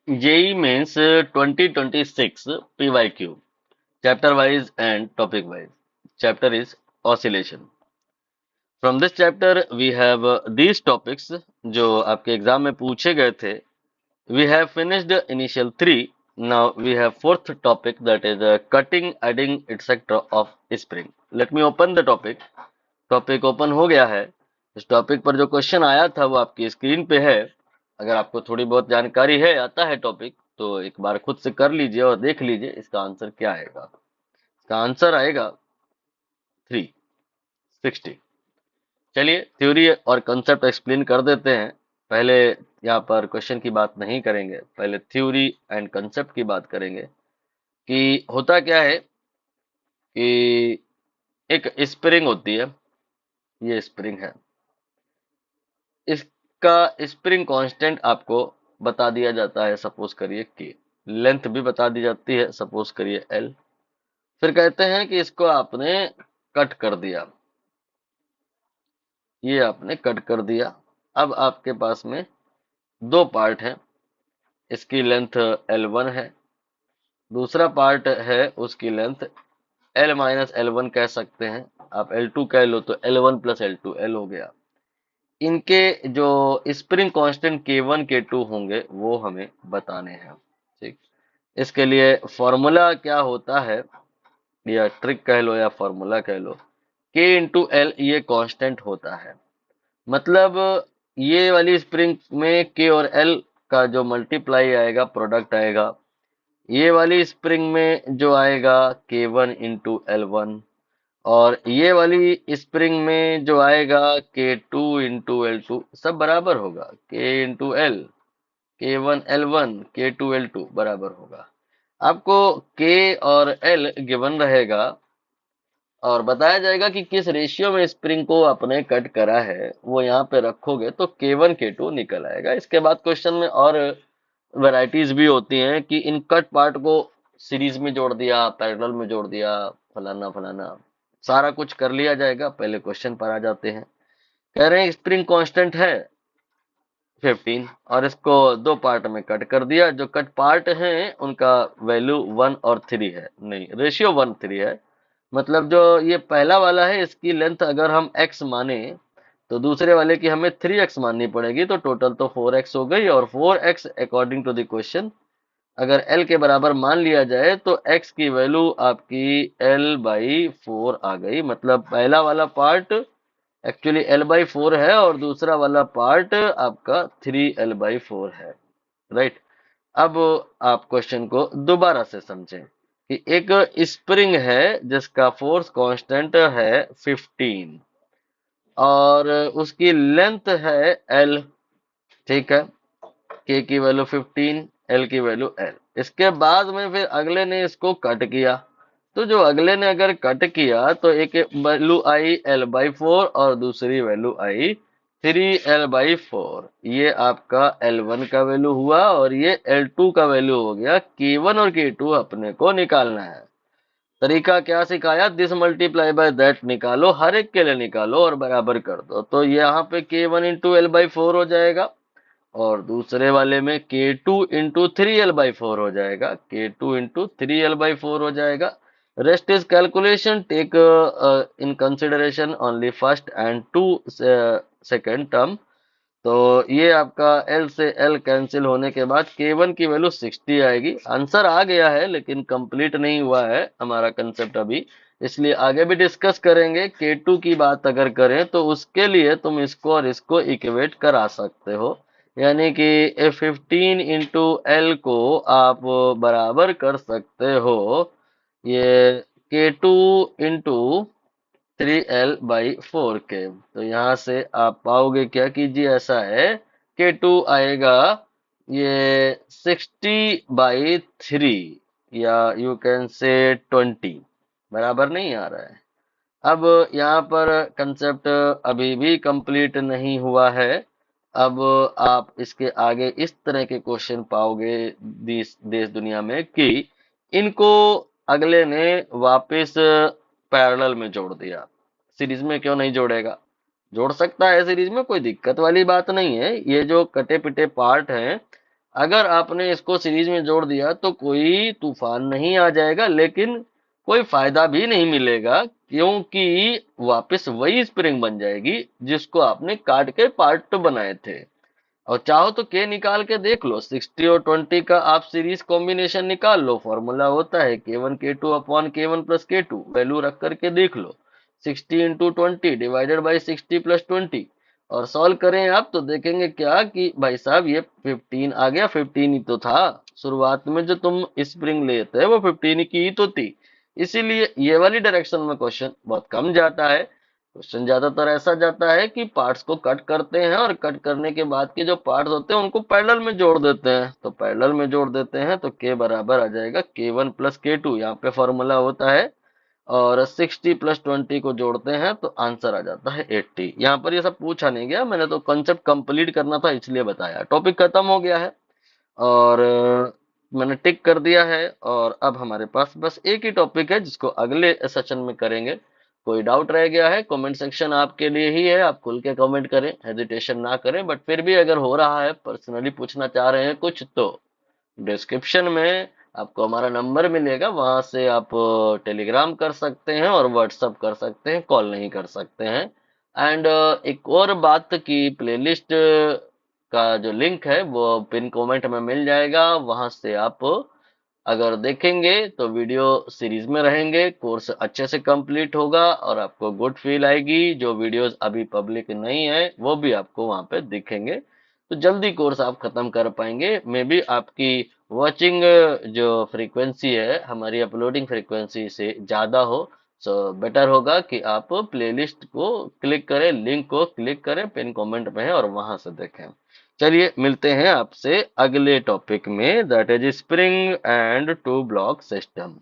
JEE Mains 2026 PYQ, chapter wise and topic wise. Chapter is oscillation. From this chapter we have these topics जो आपके exam में पूछे गए थे. We have finished the initial three. Now we have fourth topic, that is cutting, adding, etc. of spring. Let me open the topic. Topic open हो गया है. इस टॉपिक पर जो क्वेश्चन आया था वो आपकी स्क्रीन पे है. अगर आपको थोड़ी बहुत जानकारी है, आता है टॉपिक, तो एक बार खुद से कर लीजिए और देख लीजिए इसका आंसर क्या आएगा. इसका आंसर आएगा 360. चलिए थ्योरी और कंसेप्ट एक्सप्लेन कर देते हैं. पहले यहाँ पर क्वेश्चन की बात नहीं करेंगे, पहले थ्योरी एंड कंसेप्ट की बात करेंगे कि होता क्या है कि एक स्प्रिंग होती है. ये स्प्रिंग है. इसका स्प्रिंग कांस्टेंट आपको बता दिया जाता है, सपोज करिए के. लेंथ भी बता दी जाती है, सपोज करिए एल. फिर कहते हैं कि इसको आपने कट कर दिया. ये आपने कट कर दिया. अब आपके पास में दो पार्ट हैं. इसकी लेंथ L1 है, दूसरा पार्ट है उसकी लेंथ L माइनस L1 कह सकते हैं. आप L2 कह लो तो L1 प्लस L2 L हो गया. इनके जो स्प्रिंग कांस्टेंट K1 K2 होंगे वो हमें बताने हैं. ठीक. इसके लिए फॉर्मूला क्या होता है, या ट्रिक कह लो या फॉर्मूला कह लो, K इंटू एल ये कांस्टेंट होता है. मतलब ये वाली स्प्रिंग में K और L का जो मल्टीप्लाई आएगा, प्रोडक्ट आएगा. ये वाली स्प्रिंग में जो आएगा K1 इंटू L1, और ये वाली स्प्रिंग में जो आएगा K2 इंटू L2, सब बराबर होगा. K into L, K1 L1, K2 L2 बराबर होगा. आपको K और L गिवन रहेगा और बताया जाएगा कि किस रेशियो में स्प्रिंग को आपने कट करा है. वो यहाँ पे रखोगे तो K1 K2 निकल आएगा. इसके बाद क्वेश्चन में और वैरायटीज भी होती हैं कि इन कट पार्ट को सीरीज में जोड़ दिया, पैरेलल में जोड़ दिया, फलाना फलाना, सारा कुछ कर लिया जाएगा. पहले क्वेश्चन पर आ जाते हैं. कह रहे हैं स्प्रिंग कांस्टेंट है 15 और इसको दो पार्ट में कट कर दिया. जो कट पार्ट हैं उनका वैल्यू 1 और 3 है, नहीं रेशियो 1:3 है. मतलब जो ये पहला वाला है इसकी लेंथ अगर हम x माने तो दूसरे वाले की हमें 3x माननी पड़ेगी. तो टोटल तो 4x हो गई, और 4x according to the question अगर l के बराबर मान लिया जाए तो x की वैल्यू आपकी L/4 आ गई. मतलब पहला वाला पार्ट एक्चुअली L/4 है और दूसरा वाला पार्ट आपका 3L/4 है. राइट. अब आप क्वेश्चन को दोबारा से समझें कि एक स्प्रिंग है जिसका फोर्स कांस्टेंट है 15 और उसकी लेंथ है L. ठीक है. K की वैल्यू 15, L की वैल्यू L. इसके बाद में फिर अगले ने इसको कट किया. तो जो अगले ने अगर कट किया तो एक वैल्यू आई L/4 और दूसरी वैल्यू आई 3L/4. ये आपका L1 का वैल्यू हुआ और ये L2 का वैल्यू हो गया. K1 और K2 अपने को निकालना है. तरीका क्या सिखाया, दिस मल्टीप्लाई बाय दैट निकालो, हर एक के लिए निकालो और बराबर कर दो. तो यहाँ पे K1 इंटू L/4 हो जाएगा और दूसरे वाले में K2 इंटू 3L/4 हो जाएगा. K2 इंटू 3L/4 हो जाएगा. Rest is calculation. Take in consideration only first and to second term. तो ये आपका L से L कैंसिल होने के बाद K1 की वैल्यू 60 आएगी. आंसर आ गया है लेकिन कंप्लीट नहीं हुआ है हमारा कंसेप्ट अभी, इसलिए आगे भी डिस्कस करेंगे. K2 की बात अगर करें तो उसके लिए तुम इसको और इसको इक्वेट करा सकते हो. यानी कि 15 इंटू एल को आप बराबर कर सकते हो ये K2 इंटू 3L/4 के. तो यहाँ से आप पाओगे, क्या कीजिए, ऐसा है K2 आएगा ये 60/3, या यू कैन से 20. बराबर नहीं आ रहा है. अब यहाँ पर कंसेप्ट अभी भी कंप्लीट नहीं हुआ है. अब आप इसके आगे इस तरह के क्वेश्चन पाओगे देश देश दुनिया में कि इनको अगले ने वापस पैरेलल में जोड़ दिया. सीरीज में क्यों नहीं जोड़ेगा, जोड़ सकता है सीरीज में, कोई दिक्कत वाली बात नहीं है. ये जो कटे पिटे पार्ट हैं अगर आपने इसको सीरीज में जोड़ दिया तो कोई तूफान नहीं आ जाएगा, लेकिन कोई फायदा भी नहीं मिलेगा, क्योंकि वापस वही स्प्रिंग बन जाएगी जिसको आपने काट के पार्ट बनाए थे। और चाहो तो के निकाल के देख लो, 60 और 20 का आप सीरीज कॉम्बिनेशन निकाल लो। फॉर्मूला होता है K1 K2 upon K1 plus K2, value रख करके देख लो। 60 × 20 डिवाइडेड बाई 60 + 20, और सॉल्व करें आप तो देखेंगे क्या कि भाई साहब ये 15 आ गया। 15 ही तो था शुरुआत में, जो तुम स्प्रिंग लेते हैं वो 15 की ही तो थी। इसीलिए ये वाली डायरेक्शन में क्वेश्चन बहुत कम जाता है। क्वेश्चन ज्यादातर ऐसा जाता है कि पार्ट्स को कट करते हैं, और कट करने के बाद के जो पार्ट्स होते हैं उनको पैरेलल में जोड़ देते हैं। तो पैरेलल में जोड़ देते हैं तो के बराबर आ जाएगा K1 + K2, यहाँ पे फॉर्मूला होता है। और 60 + 20 को जोड़ते हैं तो आंसर आ जाता है 80। यहाँ पर ये सब पूछा नहीं गया, मैंने तो कंसेप्ट कंप्लीट करना था इसलिए बताया। टॉपिक खत्म हो गया है, और मैंने टिक कर दिया है। और अब हमारे पास बस एक ही टॉपिक है जिसको अगले सेशन में करेंगे। कोई डाउट रह गया है, कमेंट सेक्शन आपके लिए ही है, आप खुल के कमेंट करें, हेजिटेशन ना करें। बट फिर भी अगर हो रहा है, पर्सनली पूछना चाह रहे हैं कुछ, तो डिस्क्रिप्शन में आपको हमारा नंबर मिलेगा, वहां से आप टेलीग्राम कर सकते हैं और व्हाट्सअप कर सकते हैं, कॉल नहीं कर सकते हैं। एंड एक और बात की, प्लेलिस्ट का जो लिंक है वो पिन कमेंट में मिल जाएगा, वहां से आप अगर देखेंगे तो वीडियो सीरीज में रहेंगे, कोर्स अच्छे से कंप्लीट होगा और आपको गुड फील आएगी। जो वीडियोस अभी पब्लिक नहीं है वो भी आपको वहां पे दिखेंगे, तो जल्दी कोर्स आप खत्म कर पाएंगे। मे बी आपकी वॉचिंग जो फ्रीक्वेंसी है हमारी अपलोडिंग फ्रीक्वेंसी से ज्यादा हो, सो बेटर होगा कि आप प्लेलिस्ट को क्लिक करें, लिंक को क्लिक करें, पिन कमेंट में है और वहां से देखें। चलिए मिलते हैं आपसे अगले टॉपिक में, that is spring and two block system.